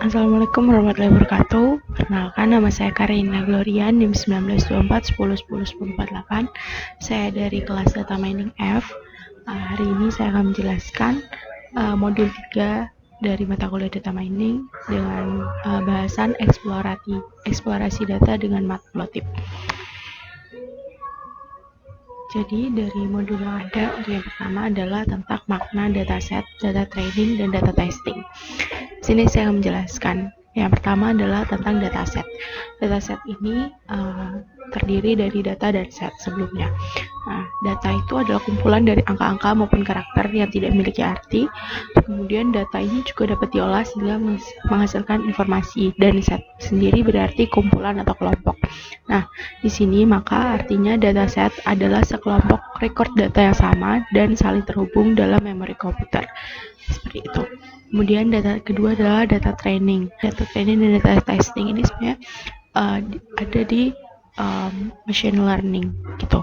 Assalamualaikum warahmatullahi wabarakatuh. Perkenalkan, nama saya Karina Gloria, NIM 1924 10 10 10 48. Saya dari kelas Data Mining F. Hari ini saya akan menjelaskan modul 3 dari mata kuliah Data Mining dengan bahasan eksplorasi data dengan Matplotlib. Jadi dari modul yang ada, yang pertama adalah tentang makna dataset, data training, dan data testing. Di sini saya akan menjelaskan. Yang pertama adalah tentang dataset. Dataset ini terdiri dari data dan set sebelumnya. Nah, data itu adalah kumpulan dari angka-angka maupun karakter yang tidak memiliki arti. Kemudian data ini juga dapat diolah sehingga menghasilkan informasi, dan set sendiri berarti kumpulan atau kelompok. Nah, di sini maka artinya dataset adalah sekelompok record data yang sama dan saling terhubung dalam memori komputer. Seperti itu. Kemudian data kedua adalah data training. Data training dan data testing ini sebenarnya ada di machine learning gitu.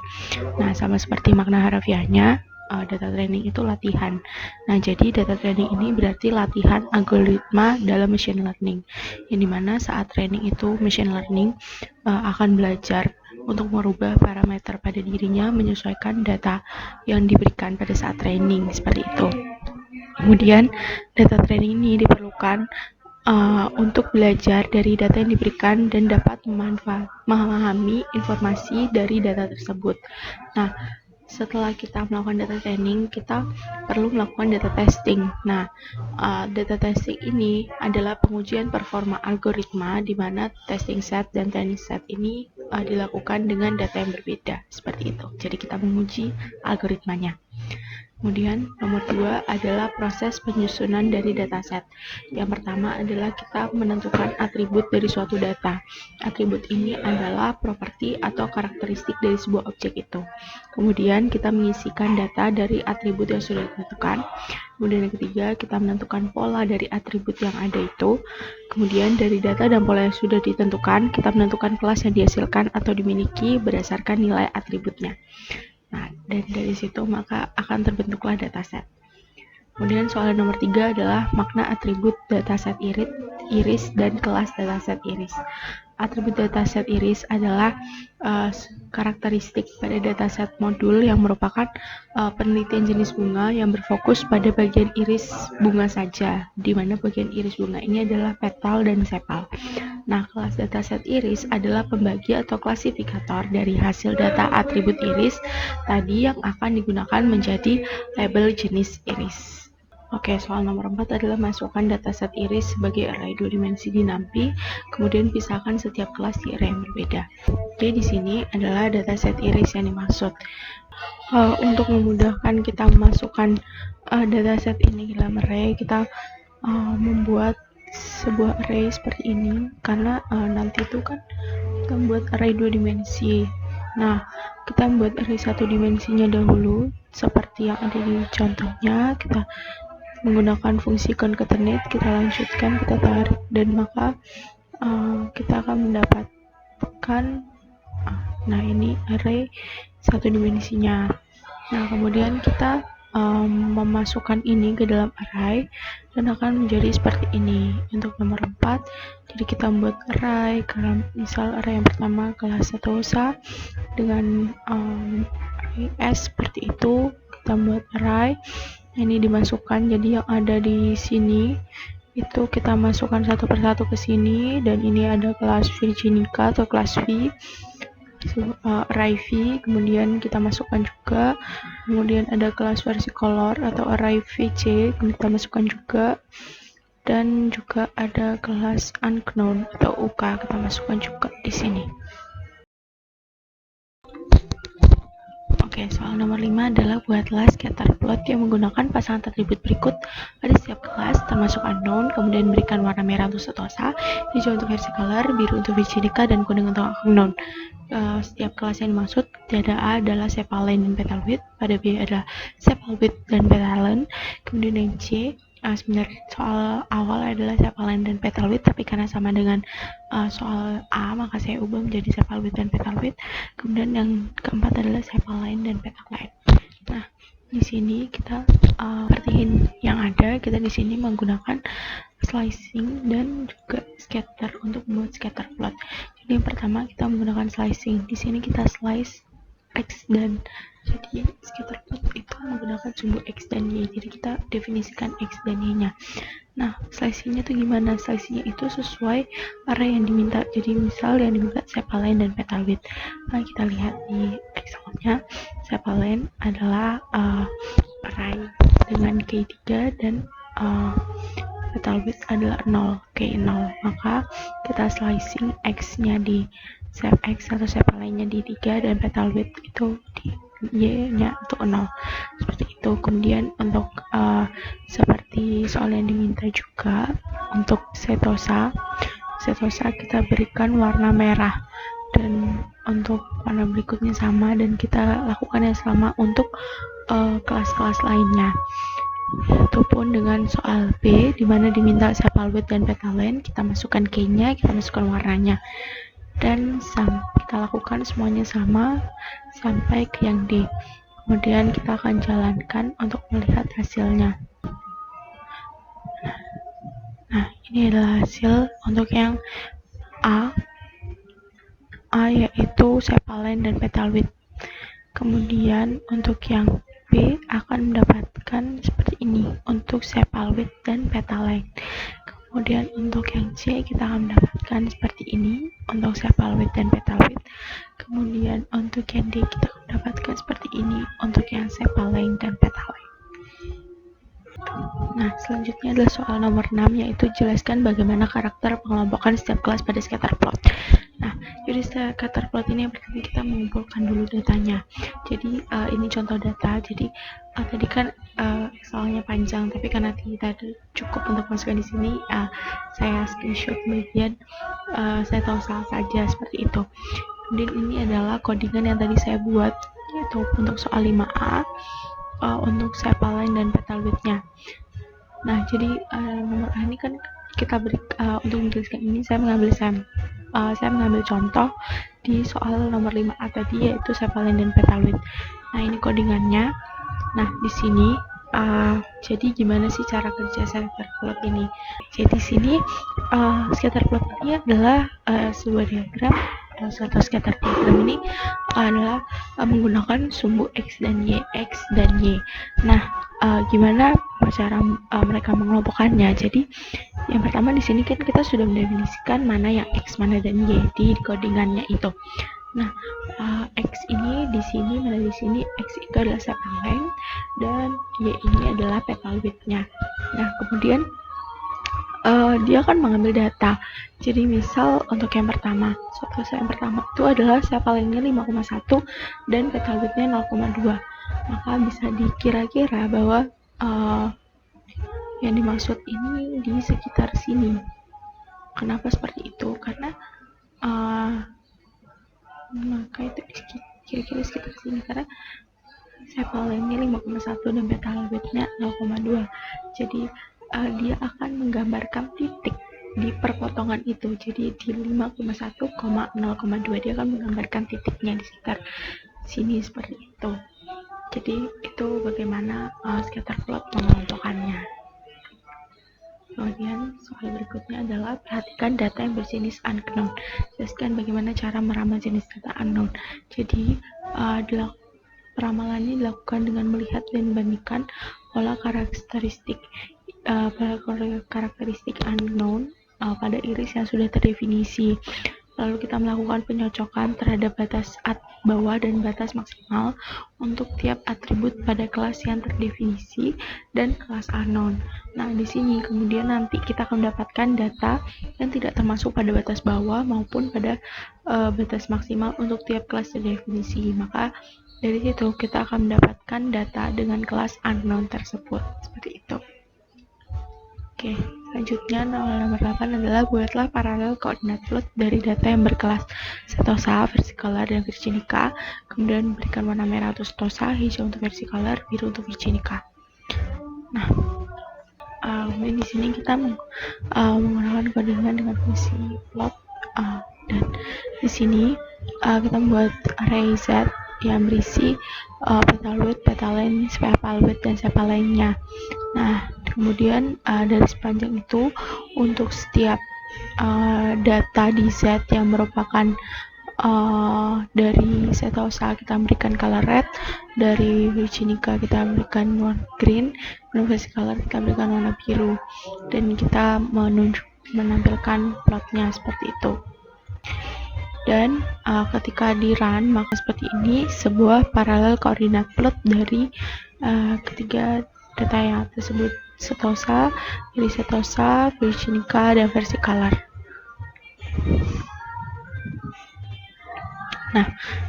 Nah, sama seperti makna harafiahnya, data training itu latihan. Nah, jadi data training ini berarti latihan algoritma dalam machine learning. Yang dimana saat training itu machine learning akan belajar untuk merubah parameter pada dirinya menyesuaikan data yang diberikan pada saat training, seperti itu. Kemudian data training ini diperlukan untuk belajar dari data yang diberikan dan dapat memahami informasi dari data tersebut. Nah, setelah kita melakukan data training, kita perlu melakukan data testing. Nah, data testing ini adalah pengujian performa algoritma di mana testing set dan training set ini dilakukan dengan data yang berbeda, seperti itu. Jadi kita menguji algoritmanya. Kemudian nomor 2 adalah proses penyusunan dari dataset. Yang pertama adalah kita menentukan atribut dari suatu data. Atribut ini adalah properti atau karakteristik dari sebuah objek itu. Kemudian kita mengisikan data dari atribut yang sudah ditentukan. Kemudian yang ketiga, kita menentukan pola dari atribut yang ada itu. Kemudian dari data dan pola yang sudah ditentukan, kita menentukan kelas yang dihasilkan atau dimiliki berdasarkan nilai atributnya. Nah, dan dari situ maka akan terbentuklah dataset. Kemudian soal nomor 3 adalah makna atribut dataset iris dan kelas dataset iris. Atribut dataset iris adalah karakteristik pada dataset modul yang merupakan penelitian jenis bunga yang berfokus pada bagian iris bunga saja, di mana bagian iris bunga ini adalah petal dan sepal. Nah, kelas dataset iris adalah pembagi atau klasifikator dari hasil data atribut iris tadi yang akan digunakan menjadi label jenis iris. Oke, soal nomor 4 adalah masukkan dataset iris sebagai array 2 dimensi di NumPy, kemudian pisahkan setiap kelas di array yang berbeda. Jadi di sini adalah dataset iris yang dimaksud. Untuk memudahkan kita memasukkan dataset ini ke dalam array, kita membuat sebuah array seperti ini, karena nanti itu kan kita membuat array 2 dimensi. Nah, kita membuat array 1 dimensinya dahulu, seperti yang ada di contohnya. Kita menggunakan fungsi concatenate, kita lanjutkan, kita tarik, dan maka kita akan mendapatkan nah ini array 1 dimensinya. Nah, kemudian kita memasukkan ini ke dalam array dan akan menjadi seperti ini. Untuk nomor 4, jadi kita membuat array, misal array yang pertama kelas satosa dengan array S seperti itu. Kita membuat array, ini dimasukkan, jadi yang ada di sini itu kita masukkan satu persatu ke sini, dan ini ada kelas Virginica atau kelas V, array V, kemudian kita masukkan juga. Kemudian ada kelas versicolor atau array VC, kita masukkan juga, dan juga ada kelas unknown atau UK, kita masukkan juga di sini. Oke, soal nomor 5 adalah buatlah scatter plot yang menggunakan pasangan atribut berikut pada setiap kelas, termasuk unknown, kemudian berikan warna merah untuk satosa, hijau untuk versicolor, biru untuk Virginica, dan kuning untuk unknown. Setiap kelas yang dimaksud, pada A adalah sepal-line dan petal width, pada B adalah sepal width dan petal line, kemudian yang C, sebenarnya soal awal adalah sepal-line dan petal width, tapi karena sama dengan soal A, maka saya ubah menjadi sepal width dan petal width. Kemudian yang keempat adalah sepal-line dan petal line. Nah, di sini kita perhatiin yang ada, kita di sini menggunakan slicing dan juga scatter untuk membuat scatter plot. Jadi yang pertama kita menggunakan slicing. Di sini kita slice X dan jadi scatter plot itu menggunakan sumbu X dan Y. Jadi kita definisikan X dan Y-nya. Nah, slicingnya itu gimana? Slicingnya itu sesuai array yang diminta. Jadi misal yang diminta sepal-line dan petal width. Nah, kita lihat di Excel-nya, sepal-line adalah array dengan K3 dan petal width adalah 0, K0. Maka kita slicing X-nya di sep X atau sepal-line-nya di 3 dan petal width itu di Y-nya untuk 0. Seperti itu. Kemudian untuk seperti soal yang diminta juga untuk setosa kita berikan warna merah, dan untuk warna berikutnya sama, dan kita lakukan yang sama untuk kelas-kelas lainnya. Ataupun dengan soal B di mana diminta sepal width dan petal line, kita masukkan K-nya, kita masukkan warnanya, dan kita lakukan semuanya sama sampai ke yang D. Kemudian kita akan jalankan untuk melihat hasilnya. Nah, ini adalah hasil untuk yang A yaitu sepal line dan petal width. Kemudian untuk yang B akan mendapatkan seperti ini untuk sepal width dan petal line. Kemudian untuk yang C kita akan mendapatkan seperti ini untuk sepal width dan petal width. Kemudian untuk yang D kita akan mendapatkan seperti ini untuk yang sepal line dan petal line. Nah, selanjutnya adalah soal nomor 6, yaitu jelaskan bagaimana karakter pengelompokan setiap kelas pada scatter plot. Nah, jadi scatter plot ini yang pertama kita mengumpulkan dulu datanya. Jadi ini contoh data. Jadi tadi kan soalnya panjang, tapi karena tidak cukup untuk masukkan di sini, saya screenshot kemudian saya tahu saja seperti itu. Kemudian ini adalah codingan yang tadi saya buat, yaitu untuk soal 5A untuk sepal line dan petal width-nya. Nah, jadi nomor A ini kan kita beri untuk menjelaskan ini saya mengambil contoh di soal nomor 5A tadi, yaitu sepal line dan petal width. Nah, ini codingannya. Nah, di sini jadi gimana sih cara kerja scatter plot ini? Jadi di sini scatter plot ini adalah sebuah diagram atau scatter diagram ini adalah menggunakan sumbu X dan Y. Nah, gimana cara mereka mengelompokkannya? Jadi yang pertama di sini kan kita sudah mendefinisikan mana yang X, mana dan Y di codingannya itu. Nah, X ini di sini, mana di sini X itu adalah sepal line dan Y ini adalah petal width-nya. Nah, kemudian dia akan mengambil data. Jadi misal untuk yang pertama, yang pertama itu adalah sepal line-nya 5,1 dan petal width-nya 0,2. Maka bisa dikira-kira bahwa yang dimaksud ini di sekitar sini. Kenapa seperti itu? Karena maka itu kira-kira sekitar sini, karena sepal line-nya 5,1 dan petal width-nya 0,2. Jadi dia akan menggambarkan titik di perpotongan itu. Jadi di 5,1,0,2 dia akan menggambarkan titiknya di sekitar sini seperti itu. Jadi itu bagaimana scatter plot mengelompokkannya. Kemudian soal berikutnya adalah perhatikan data yang berjenis unknown. Jelaskan bagaimana cara meramal jenis data unknown. Jadi peramalan ini dilakukan dengan melihat dan membandingkan pola karakteristik unknown pada iris yang sudah terdefinisi. Lalu kita melakukan penyocokan terhadap batas bawah dan batas maksimal untuk tiap atribut pada kelas yang terdefinisi dan kelas unknown. Nah, di sini kemudian nanti kita akan mendapatkan data yang tidak termasuk pada batas bawah maupun pada batas maksimal untuk tiap kelas terdefinisi. Maka dari situ kita akan mendapatkan data dengan kelas unknown tersebut. Seperti itu. Oke, selanjutnya nomor 8 adalah buatlah paralel koordinat plot dari data yang berkelas setosa, versicolor, dan virginica. Kemudian berikan warna merah untuk setosa, hijau untuk versicolor, biru untuk virginica. Nah, di sini kita menggunakan codingan dengan fungsi plot, dan di sini kita membuat array Z yang berisi petal width, petal line, sepal width, dan sepal line-nya. Nah, Kemudian dari sepanjang itu untuk setiap data di set yang merupakan dari Setosa kita berikan color red, dari Virginica kita berikan warna green, University color kita berikan warna biru, dan kita menampilkan plotnya seperti itu. Dan ketika di run maka seperti ini sebuah paralel koordinat plot dari ketiga data yang tersebut, Setosa, dari Setosa, Virginica, dan versi color. Nah,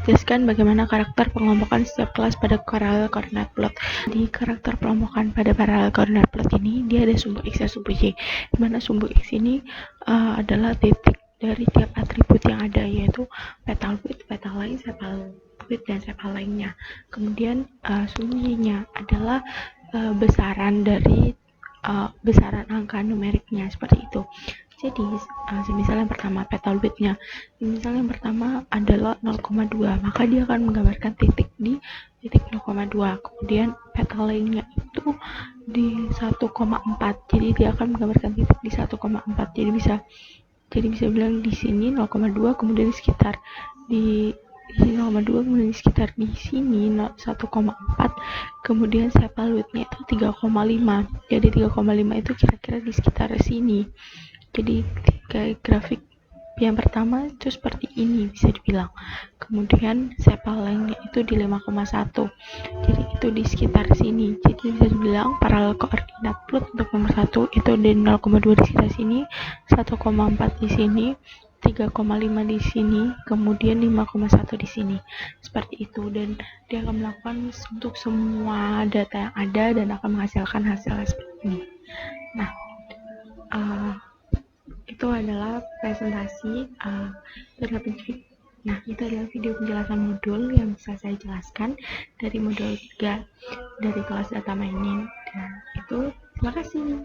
jelaskan bagaimana karakter pengelompokan setiap kelas pada paralel koordinat plot. Di karakter pengelompokan pada paralel koordinat plot ini, dia ada sumbu X dan sumbu Y, di mana sumbu X ini adalah titik dari tiap atribut yang ada, yaitu petal width, petal line, sepal width, dan sepal line-nya. Kemudian sumbu Y-nya adalah besaran dari besaran angka numeriknya, seperti itu. Jadi, misalnya yang pertama petal width-nya, misalnya yang pertama adalah 0,2, maka dia akan menggambarkan titik di titik 0,2. Kemudian petal line-nya itu di 1,4, jadi dia akan menggambarkan titik di 1,4. Jadi bisa bilang di sini 0,2, kemudian di sekitar di sini 0,2, kemudian di sekitar di sini 1,4, kemudian sepal width-nya itu 3,5. Jadi 3,5 itu kira-kira di sekitar sini. Jadi kayak grafik yang pertama itu seperti ini bisa dibilang. Kemudian sepal line-nya itu di 5,1. Jadi itu di sekitar sini. Jadi bisa dibilang paralel koordinat plot untuk nomor 1 itu di 0,2 di sekitar sini, 1,4 di sini, 3,5 di sini, kemudian 5,1 di sini. Seperti itu, dan dia akan melakukan untuk semua data yang ada dan akan menghasilkan hasilnya seperti ini. Nah, itu adalah presentasi itu adalah video penjelasan modul yang bisa saya jelaskan dari modul 3 dari kelas data mining. Dan itu, terima kasih.